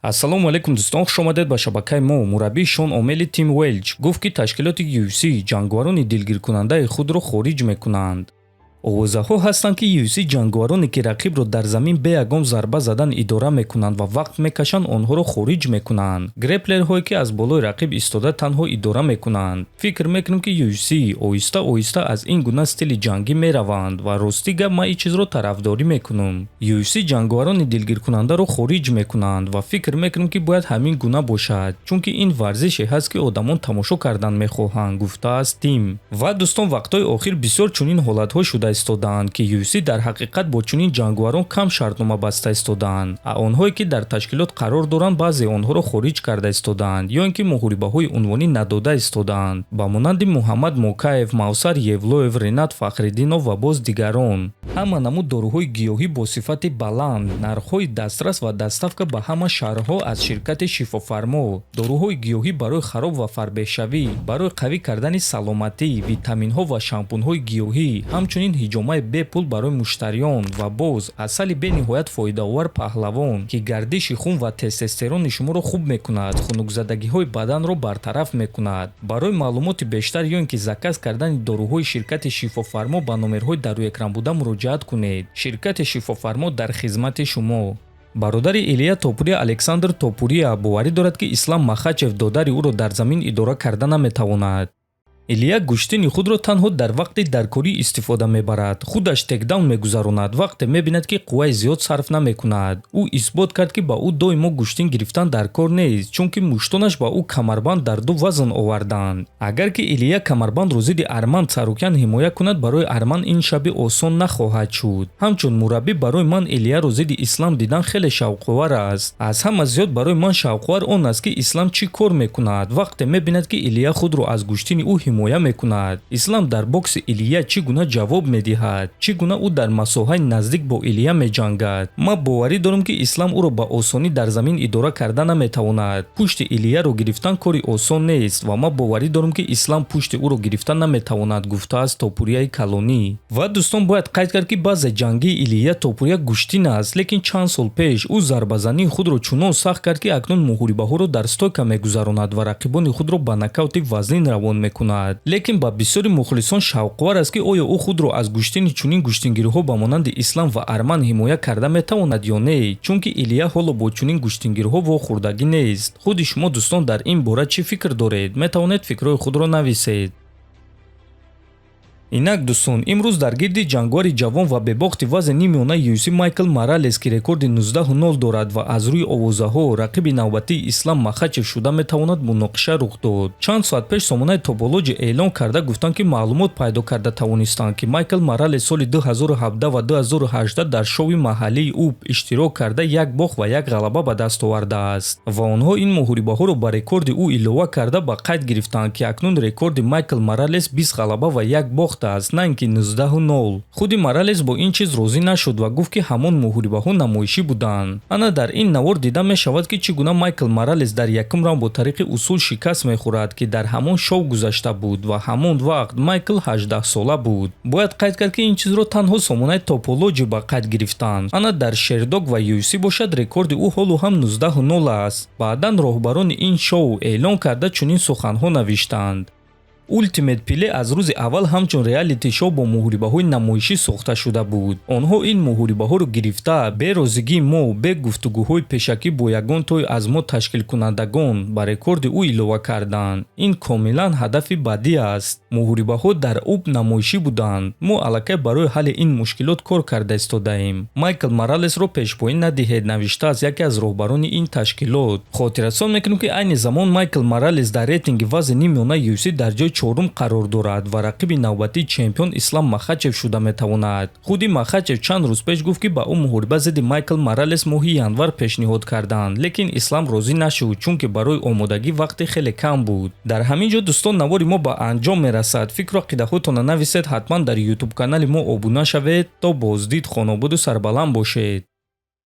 ассалому алайкум дӯстон, хуш омадед ба шабакаи мо. мураббии Шон Омели Тим Уэлч гуфт, ки ташкилоти UFC ҷангварони дилгиркунандаи худро хориҷ мекунанд. овозаҳо ҳастанд, ки UFC ҷангвароне ки рақибро дар замин бе ягон зарба задан идора мекунанд ва вақт мекашанд, онҳоро хориҷ мекунанд. греплерҳое ки аз болои рақиб истода танҳо идора мекунанд. фикр мекунем, ки UFC оҳиста оҳиста аз ин гуна стили ҷангӣ мераванд ва рости гап ман ин чизро тарафдорӣ мекунам. UFC ҷангварони дилгиркунандаро хориҷ мекунанд ва фикр мекунем, ки бояд ҳамин гуна бошад, чунки ин варзише ҳаст, ки одамон тамошо кардан мехоҳанд, гуфтааст Тим. Ва дӯстон, вақтҳои охир бисёр чунин ҳолатҳо шуда истодаанд, ки UFC дар ҳақиқат бо чунин ҷангварон кам шартнома баста истодаанд. онҳое ки дар ташкилот қарор доранд, баъзе онҳоро хориҷ карда истодаанд ё ин ки муҳорибаҳои унвонӣ надода истодаанд, ба монанди Муҳаммад Мокаев, Мавсар Евлоев, Ренат Фахриддинов ва боз дигарон. ҳама намуд доруҳои гиёҳӣ бо сифати баланд, нархҳои дастрас ва дастафка ба ҳама шаҳрҳо аз ширкати Шифофармо, доруҳои гиёҳӣ барои хароб ва фарбеҳшавӣ, барои қавӣ кардани саломатӣ, витаминҳо ва шампунҳои гиёҳӣ, ҳамчунин ҳиҷомаи бепул барои муштариён ва боз асали бениҳоят фоидаовар паҳлавон, ки гардиши хун ва тестостерони шуморо хуб мекунад, хунукзадагиҳои баданро бартараф мекунад. барои маълумоти бештар ё ин ки заказ кардани доруҳои ширкати Шифофармо ба номерҳои дар рӯи экран буда муроҷиат кунед. ширкати Шифофармо дар хизмати шумо. бародари Илия Топурия Александр Топурия боварӣ дорад, ки Ислам Махачев додари ӯро дар замин идора карда наметавонад. Илия гӯштини худро танҳо дар вақти даркорӣ истифода мебарад. худаш текдаун мегузаронад вақте мебинад, ки қувваи зиёд сарф намекунад. ӯ исбот кард, ки ба ӯ доимо гӯштин гирифтан дар кор нест, чунки муштонаш ба ӯ камарбанд дар ду вазн оварданд. агар ки Илия камарбандро зидди Арман Царукян ҳимоя кунад, барои Арман ин шаби осон нахоҳад шуд. ҳамчун мураббӣ, барои ман Илияро зидди Ислам дидан хеле шавқовар аст. аз ҳама зиёд барои ман шавқовар он аст, ки Ислам чӣ кор мекунад вақте мебинад, ки Илия худро аз гӯштини ӯ ҳимоя мекунад. Ислам дар бокси Илия чӣ гуна ҷавоб медиҳад, чӣ гуна ӯ дар масоҳаи наздик бо Илия меҷангад. ман боварӣ дорам, ки Ислам ӯро ба осонӣ дар замин идора карда наметавонад. пушти Илияро гирифтан кори осон нест ва ман боварӣ дорам, ки Ислам пушти ӯро гирифтан наметавонад, гуфтааст Топурияи Калонӣ. ва дӯстон, бояд қайд кард, ки баъзе ҷангии Илия Топурия гӯштин аст, лекин чанд сол пеш ӯ зарбазании худро чунон сахт кард, ки акнун муҳорибаҳоро дар стойка мегузаронад ва рақибони худро ба нокаути вазнин равон мекунад. лекин ба бисёри мухлисон шавқовар аст, ки оё ӯ худро аз гӯштини чунин гӯштингириҳо ба монанди Ислам ва Арман ҳимоя карда метавонад ё не, чунки Илия ҳоло бо чунин гӯштингириҳо вохӯрдагӣ нест. худи шумо дӯстон дар ин бора чӣ фикр доред? метавонед фикрҳои худро нависед. инак дӯстон, имрӯз дар гирди ҷангвари ҷавон ва бебохти вазни нимёнаи UFC Майкл Моралес, ки рекорди 19-0 дорад ва аз рӯи овозаҳо рақиби навбатии Ислам Махачев шуда метавонад, муноқиша рух дод. чанд соат пеш сомонаи Топологи эълон карда гуфтанд, ки маълумот пайдо карда тавонистанд, ки Майкл Моралес соли 2017 ва 2018 дар шоуи маҳаллии УП иштирок карда як бох ва як ғалаба ба даст овардааст ва онҳо ин муҳорибаҳоро ба рекорди ӯ илова карда ба қайд гирифтанд, ки акнун рекорди Майкл Моралес 20 ғалаба ва як бох аст, на ин ки 19-0. худи Моралес бо ин чиз розӣ нашуд ва гуфт, ки ҳамон муҳорибаҳо намоишӣ буданд. ана дар ин навор дида мешавад, ки чӣ гуна Майкл Моралес дар якум раунд бо тариқи усул шикаст мехӯрад, ки дар ҳамон шоу гузашта буд ва ҳамон вақт Майкл 18-сола буд. бояд қайд кард, ки ин чизро танҳо сомонаи Топологи ба қайд гирифтанд. ана дар Шердог ва UFC бошад, рекорди ӯ ҳоло ҳам 19-0 аст. баъдан роҳбарони ин шоу эълон карда чунин суханҳо навиштанд: Ultimate Pile аз рӯзи аввал ҳамчун реалити шоу бо муҳорибаҳои намоишӣ сохта шуда буд. онҳо ин муҳорибаҳоро гирифта, бе розигии мо, бе гуфтугӯҳои пешакӣ бо ягон той аз мо ташкилкунандагон ба рекорди ӯ илова карданд. ин комилан ҳадафи бадӣ аст. муҳорибаҳо дар УП намоишӣ буданд. мо аллакай барои ҳалли ин мушкилот кор карда истодаем. Майкл Моралесро пешпоин надиҳед, навиштааст яке аз роҳбарони ин ташкилот. хотиррасон мекунем, ки айни замон Майкл Моралес дар рейтинги вазни нимёнаи UFC дар ҷои чорум қарор дорад ва рақиби навбатии чемпион Ислам Махачев шуда метавонад. худи Махачев чанд рӯз пеш гуфт, ки ба ӯ муҳориба зидди Майкл Моралес моҳи январ пешниҳод карданд, лекин Ислам розӣ нашуд, чунки барои омодагӣ вақти хеле кам буд. дар ҳамин ҷо дӯстон, навори мо ба анҷом мерасад. фикру ақидаҳоятонро нависед. ҳатман дар YouTube канали мо обуна шавед. то боздид, хонобуду сарбаланд бошед.